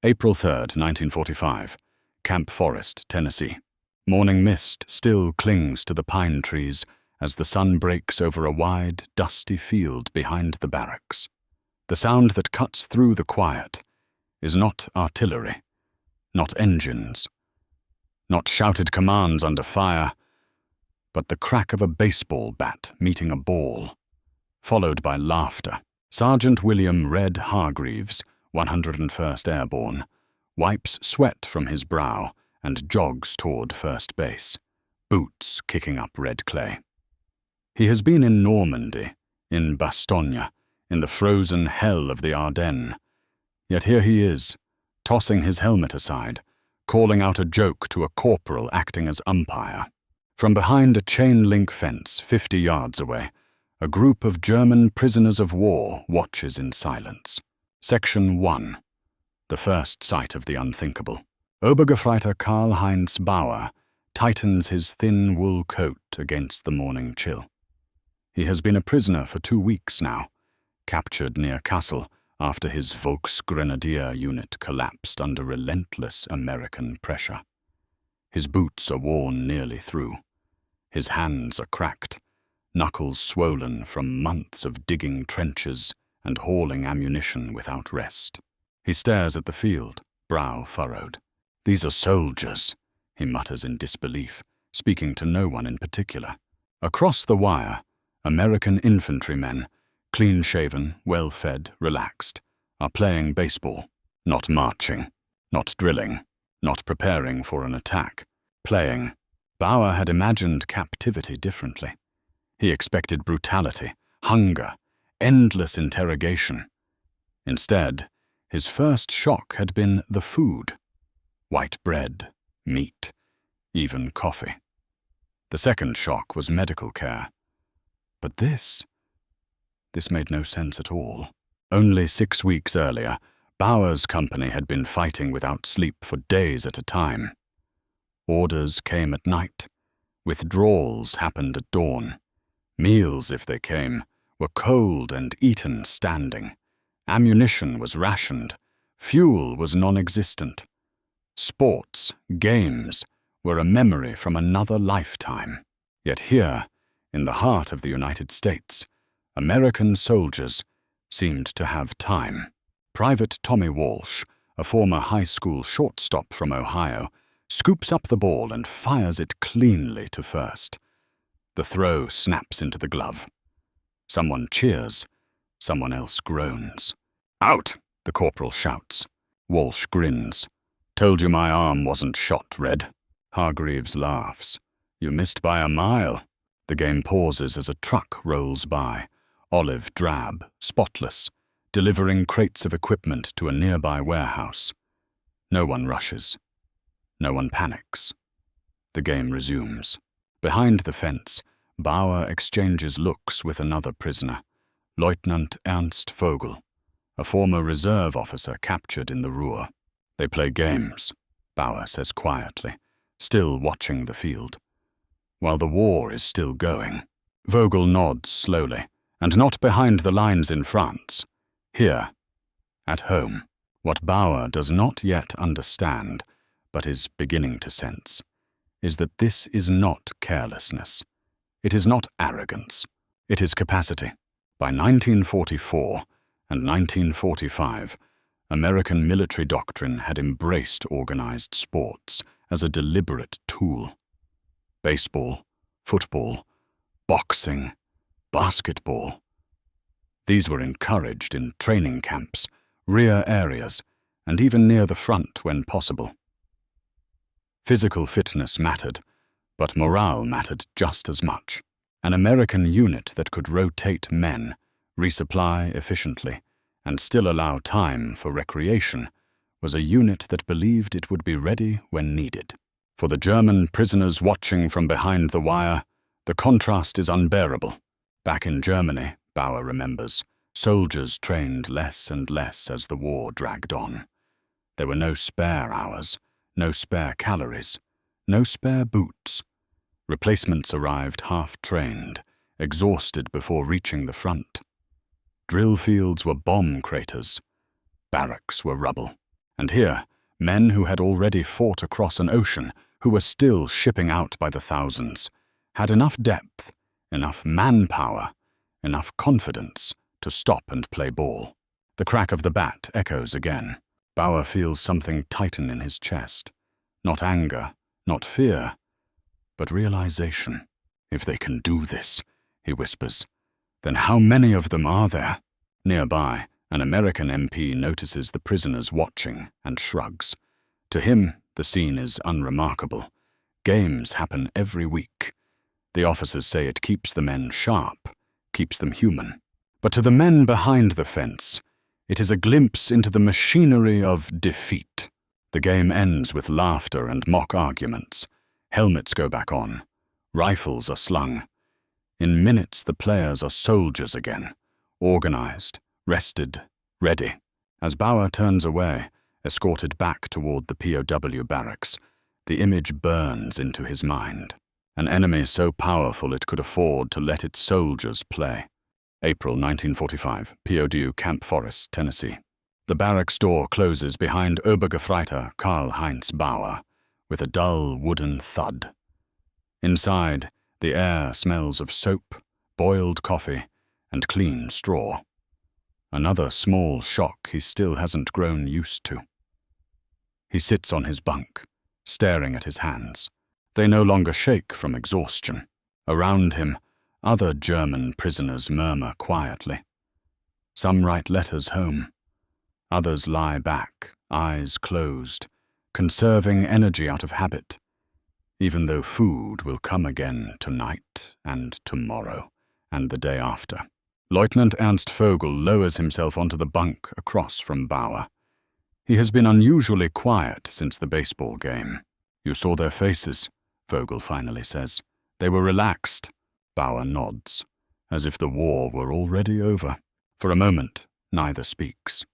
April 3rd, 1945. Camp Forest, Tennessee. Morning mist still clings to the pine trees as the sun breaks over a wide, dusty field behind the barracks. The sound that cuts through the quiet is not artillery, not engines, not shouted commands under fire, but the crack of a baseball bat meeting a ball, followed by laughter. Sergeant William Red Hargreaves, 101st Airborne, wipes sweat from his brow and jogs toward first base, boots kicking up red clay. He has been in Normandy, in Bastogne, in the frozen hell of the Ardennes. Yet here he is, tossing his helmet aside, calling out a joke to a corporal acting as umpire. From behind a chain-link fence 50 yards away, a group of German prisoners of war watches in silence. Section 1. The first sight of the unthinkable. Obergefreiter Karl-Heinz Bauer tightens his thin wool coat against the morning chill. He has been a prisoner for 2 weeks now, captured near Kassel after his Volksgrenadier unit collapsed under relentless American pressure. His boots are worn nearly through. His hands are cracked, knuckles swollen from months of digging trenches and hauling ammunition without rest. He stares at the field, brow furrowed. "These are soldiers," he mutters in disbelief, speaking to no one in particular. Across the wire, American infantrymen, clean-shaven, well-fed, relaxed, are playing baseball, not marching, not drilling, not preparing for an attack. Playing. Bauer had imagined captivity differently. He expected brutality, hunger, endless interrogation. Instead, his first shock had been the food. White bread, meat, even coffee. The second shock was medical care. But this made no sense at all. Only 6 weeks earlier, Bauer's company had been fighting without sleep for days at a time. Orders came at night. Withdrawals happened at dawn. Meals, if they came, were cold and eaten standing. Ammunition was rationed. Fuel was non-existent. Sports, games, were a memory from another lifetime. Yet here, in the heart of the United States, American soldiers seemed to have time. Private Tommy Walsh, a former high school shortstop from Ohio, scoops up the ball and fires it cleanly to first. The throw snaps into the glove. Someone cheers, someone else groans. "Out!" the corporal shouts. Walsh grins. "Told you my arm wasn't shot, Red." Hargreaves laughs. "You missed by a mile." The game pauses as a truck rolls by, olive drab, spotless, delivering crates of equipment to a nearby warehouse. No one rushes. No one panics. The game resumes. Behind the fence, Bauer exchanges looks with another prisoner, Lieutenant Ernst Vogel, a former reserve officer captured in the Ruhr. "They play games," Bauer says quietly, still watching the field. "While the war is still going." Vogel nods slowly, and not behind the lines in France. Here, at home. What Bauer does not yet understand, but is beginning to sense, is that this is not carelessness. It is not arrogance. It is capacity. By 1944 and 1945, American military doctrine had embraced organized sports as a deliberate tool. Baseball, football, boxing, basketball. These were encouraged in training camps, rear areas, and even near the front when possible. Physical fitness mattered, but morale mattered just as much. An American unit that could rotate men, resupply efficiently, and still allow time for recreation was a unit that believed it would be ready when needed. For the German prisoners watching from behind the wire, the contrast is unbearable. Back in Germany, Bauer remembers, soldiers trained less and less as the war dragged on. There were no spare hours, no spare calories, no spare boots. Replacements arrived half-trained, exhausted before reaching the front. Drill fields were bomb craters. Barracks were rubble. And here, men who had already fought across an ocean, who were still shipping out by the thousands, had enough depth, enough manpower, enough confidence to stop and play ball. The crack of the bat echoes again. Bauer feels something tighten in his chest. Not anger, not fear, but realization. If they can do this, he whispers, then how many of them are there? Nearby, an American MP notices the prisoners watching and shrugs. To him, the scene is unremarkable. Games happen every week. The officers say it keeps the men sharp, keeps them human. But to the men behind the fence, it is a glimpse into the machinery of defeat. The game ends with laughter and mock arguments. Helmets go back on. Rifles are slung. In minutes, the players are soldiers again, organized, rested, ready. As Bauer turns away, escorted back toward the POW barracks, the image burns into his mind. An enemy so powerful it could afford to let its soldiers play. April 1945, POW Camp Forest, Tennessee. The barracks door closes behind Obergefreiter Karl-Heinz Bauer with a dull wooden thud. Inside, the air smells of soap, boiled coffee, and clean straw. Another small shock he still hasn't grown used to. He sits on his bunk, staring at his hands. They no longer shake from exhaustion. Around him, other German prisoners murmur quietly. Some write letters home. Others lie back, eyes closed, conserving energy out of habit, even though food will come again tonight and tomorrow and the day after. Lieutenant Ernst Vogel lowers himself onto the bunk across from Bauer. He has been unusually quiet since the baseball game. You saw their faces, Vogel finally says. They were relaxed. Bauer nods, as if the war were already over. For a moment, neither speaks.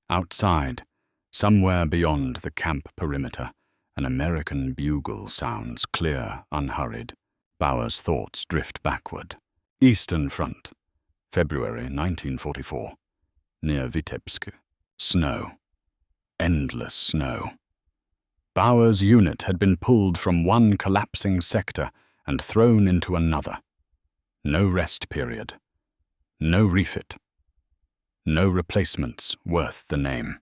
Outside, somewhere beyond the camp perimeter, an American bugle sounds clear, unhurried. Bauer's thoughts drift backward. Eastern Front, February 1944. Near Vitebsk. Snow. Endless snow. Bauer's unit had been pulled from one collapsing sector and thrown into another. No rest period. No refit. No replacements worth the name.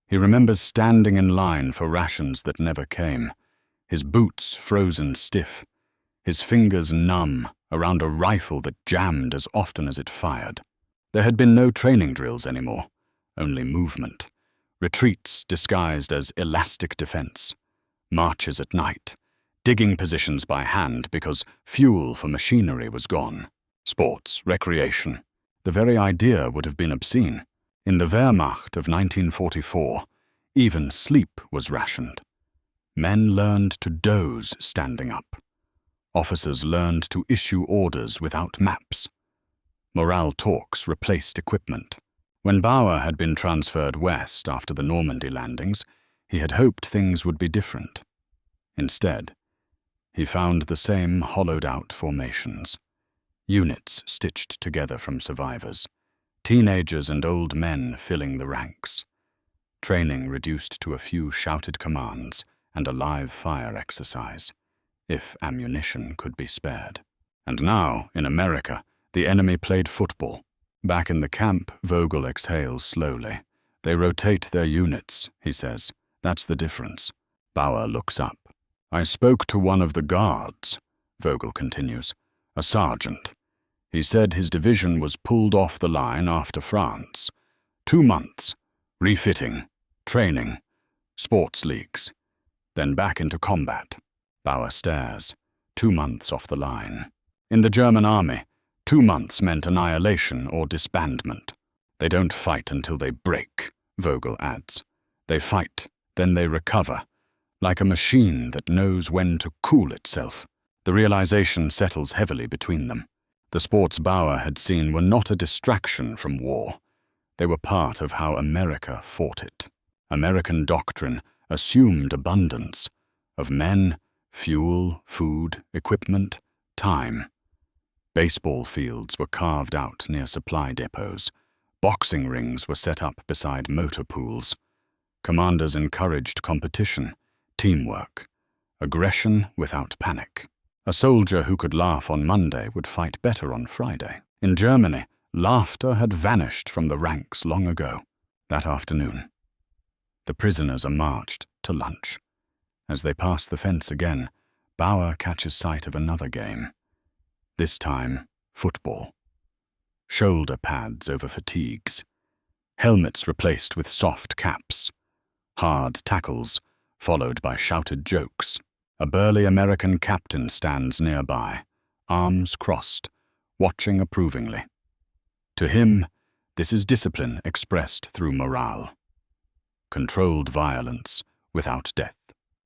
He remembers standing in line for rations that never came, his boots frozen stiff, his fingers numb around a rifle that jammed as often as it fired. There had been no training drills anymore, only movement. Retreats disguised as elastic defense. Marches at night. Digging positions by hand because fuel for machinery was gone. Sports, recreation. The very idea would have been obscene. In the Wehrmacht of 1944, even sleep was rationed. Men learned to doze standing up. Officers learned to issue orders without maps. Morale talks replaced equipment. When Bauer had been transferred west after the Normandy landings, he had hoped things would be different. Instead, he found the same hollowed-out formations. Units stitched together from survivors. Teenagers and old men filling the ranks. Training reduced to a few shouted commands and a live fire exercise, if ammunition could be spared. And now, in America, the enemy played football. Back in the camp, Vogel exhales slowly. They rotate their units, he says. That's the difference. Bauer looks up. I spoke to one of the guards, Vogel continues, a sergeant. He said his division was pulled off the line after France. 2 months, refitting, training, sports leagues, then back into combat. Bauer stares. 2 months off the line. In the German army, 2 months meant annihilation or disbandment. They don't fight until they break, Vogel adds. They fight, then they recover, like a machine that knows when to cool itself. The realization settles heavily between them. The sports Bauer had seen were not a distraction from war. They were part of how America fought it. American doctrine assumed abundance of men, fuel, food, equipment, time. Baseball fields were carved out near supply depots. Boxing rings were set up beside motor pools. Commanders encouraged competition, teamwork, aggression without panic. A soldier who could laugh on Monday would fight better on Friday. In Germany, laughter had vanished from the ranks long ago. That afternoon, the prisoners are marched to lunch. As they pass the fence again, Bauer catches sight of another game. This time, football. Shoulder pads over fatigues. Helmets replaced with soft caps. Hard tackles, followed by shouted jokes. A burly American captain stands nearby, arms crossed, watching approvingly. To him, this is discipline expressed through morale. Controlled violence without death.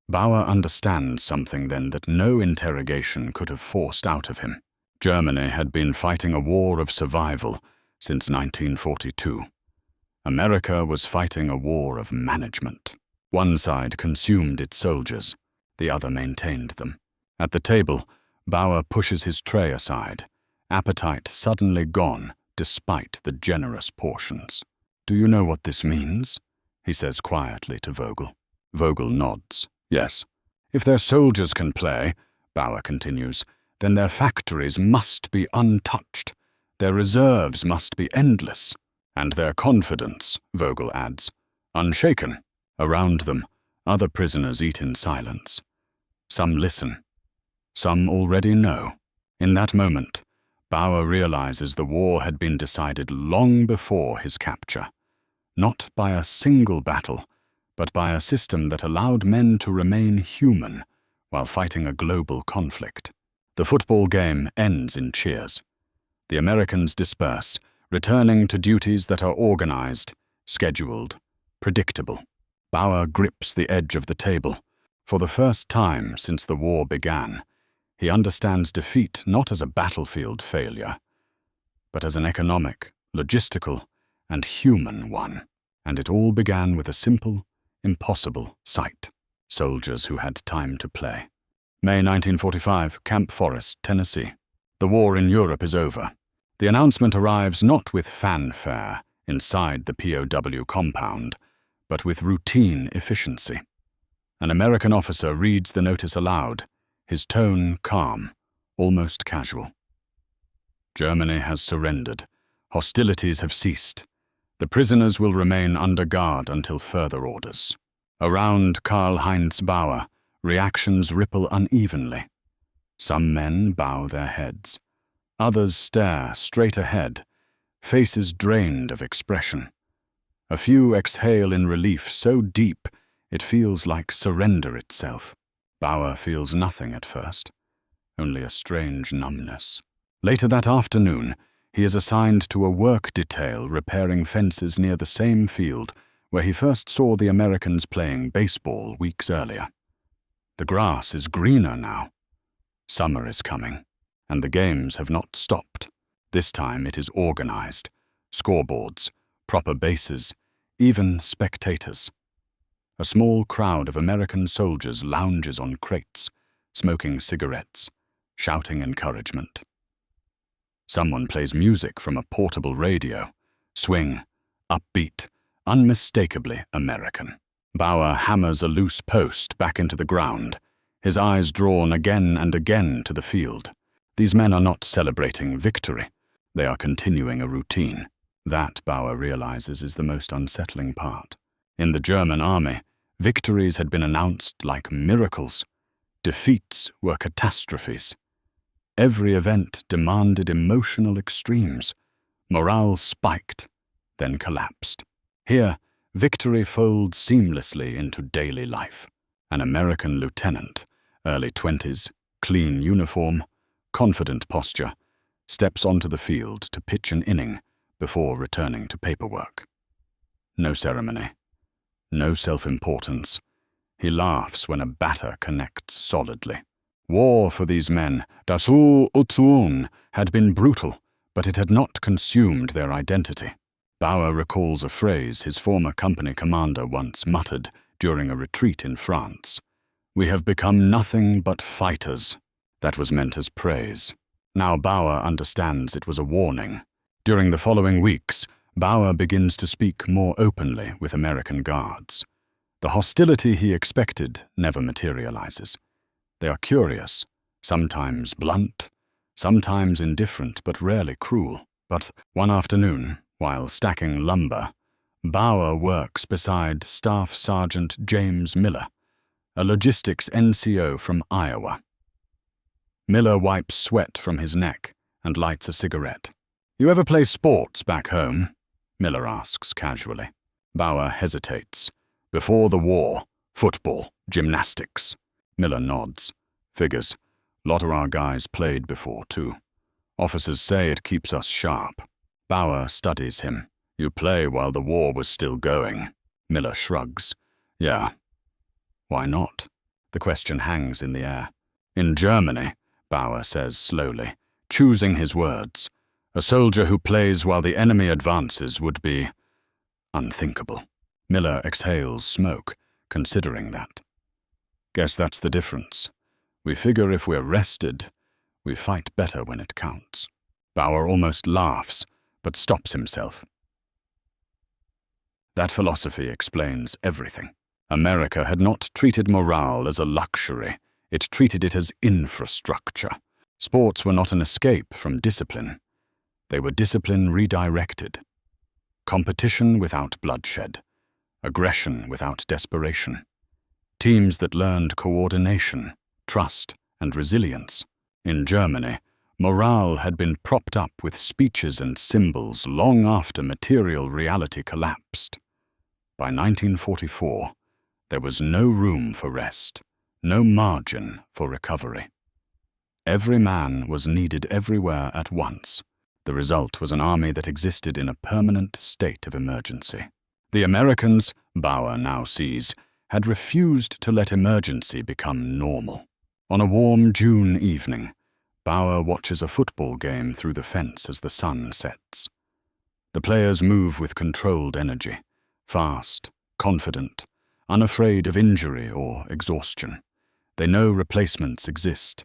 Bauer understands something then that no interrogation could have forced out of him. Germany had been fighting a war of survival since 1942. America was fighting a war of management. One side consumed its soldiers, the other maintained them. At the table, Bauer pushes his tray aside, appetite suddenly gone despite the generous portions. "Do you know what this means?" he says quietly to Vogel. Vogel nods. "Yes. If their soldiers can play," Bauer continues, "then their factories must be untouched. Their reserves must be endless. And their confidence," Vogel adds, "unshaken." Around them, other prisoners eat in silence. Some listen. Some already know. In that moment, Bauer realizes the war had been decided long before his capture. Not by a single battle, but by a system that allowed men to remain human while fighting a global conflict. The football game ends in cheers. The Americans disperse, returning to duties that are organized, scheduled, predictable. Bauer grips the edge of the table. For the first time since the war began, he understands defeat not as a battlefield failure, but as an economic, logistical, and human one. And it all began with a simple, impossible sight: soldiers who had time to play. May 1945, Camp Forest, Tennessee. The war in Europe is over. The announcement arrives not with fanfare inside the POW compound, but with routine efficiency. An American officer reads the notice aloud, his tone calm, almost casual. Germany has surrendered. Hostilities have ceased. The prisoners will remain under guard until further orders. Around Karl-Heinz Bauer, reactions ripple unevenly. Some men bow their heads. Others stare straight ahead, faces drained of expression. A few exhale in relief so deep it feels like surrender itself. Bauer feels nothing at first, only a strange numbness. Later that afternoon, he is assigned to a work detail repairing fences near the same field where he first saw the Americans playing baseball weeks earlier. The grass is greener now. Summer is coming, and the games have not stopped. This time it is organized. Scoreboards, proper bases, even spectators. A small crowd of American soldiers lounges on crates, smoking cigarettes, shouting encouragement. Someone plays music from a portable radio, swing, upbeat, unmistakably American. Bauer hammers a loose post back into the ground, his eyes drawn again and again to the field. These men are not celebrating victory. They are continuing a routine. That, Bauer realizes, is the most unsettling part. In the German army, victories had been announced like miracles. Defeats were catastrophes. Every event demanded emotional extremes. Morale spiked, then collapsed. Here, victory folds seamlessly into daily life. An American lieutenant, early 20s, clean uniform, confident posture, steps onto the field to pitch an inning before returning to paperwork. No ceremony, no self-importance. He laughs when a batter connects solidly. War for these men, das Utzun, had been brutal, but it had not consumed their identity. Bauer recalls a phrase his former company commander once muttered during a retreat in France. "We have become nothing but fighters." That was meant as praise. Now Bauer understands it was a warning. During the following weeks, Bauer begins to speak more openly with American guards. The hostility he expected never materializes. They are curious, sometimes blunt, sometimes indifferent, but rarely cruel. But one afternoon, while stacking lumber, Bauer works beside Staff Sergeant James Miller, a logistics NCO from Iowa. Miller wipes sweat from his neck and lights a cigarette. "You ever play sports back home?" Miller asks casually. Bauer hesitates. "Before the war, football, gymnastics." Miller nods. "Figures. Lot of our guys played before, too. Officers say it keeps us sharp." Bauer studies him. "You play while the war was still going." Miller shrugs. "Yeah. Why not?" The question hangs in the air. "In Germany," Bauer says slowly, choosing his words, "a soldier who plays while the enemy advances would be unthinkable." Miller exhales smoke, considering that. "Guess that's the difference. We figure if we're rested, we fight better when it counts." Bauer almost laughs, but stops himself. That philosophy explains everything. America had not treated morale as a luxury. It treated it as infrastructure. Sports were not an escape from discipline. They were discipline redirected. Competition without bloodshed. Aggression without desperation. Teams that learned coordination, trust, and resilience. In Germany, morale had been propped up with speeches and symbols long after material reality collapsed. By 1944, there was no room for rest, no margin for recovery. Every man was needed everywhere at once. The result was an army that existed in a permanent state of emergency. The Americans, Bauer now sees, had refused to let emergency become normal. On a warm June evening, Bauer watches a football game through the fence as the sun sets. The players move with controlled energy, fast, confident, unafraid of injury or exhaustion. They know replacements exist.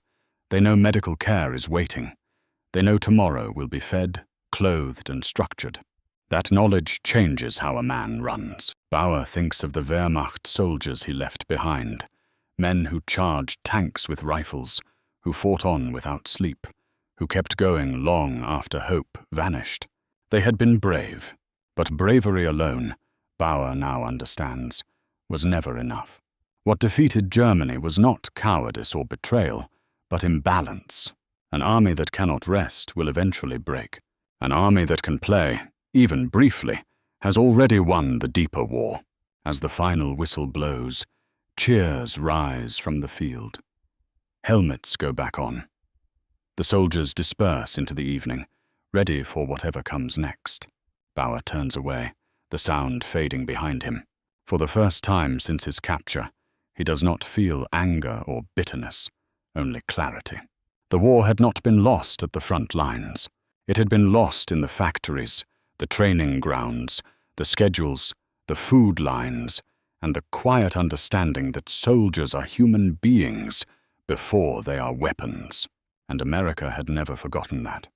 They know medical care is waiting. They know tomorrow will be fed, clothed, and structured. That knowledge changes how a man runs. Bauer thinks of the Wehrmacht soldiers he left behind, men who charged tanks with rifles, who fought on without sleep, who kept going long after hope vanished. They had been brave, but bravery alone, Bauer now understands, was never enough. What defeated Germany was not cowardice or betrayal, but imbalance. An army that cannot rest will eventually break. An army that can play, even briefly, has already won the deeper war. As the final whistle blows, cheers rise from the field. Helmets go back on. The soldiers disperse into the evening, ready for whatever comes next. Bauer turns away, the sound fading behind him. For the first time since his capture, he does not feel anger or bitterness, only clarity. The war had not been lost at the front lines. It had been lost in the factories, the training grounds, the schedules, the food lines, and the quiet understanding that soldiers are human beings before they are weapons. And America had never forgotten that.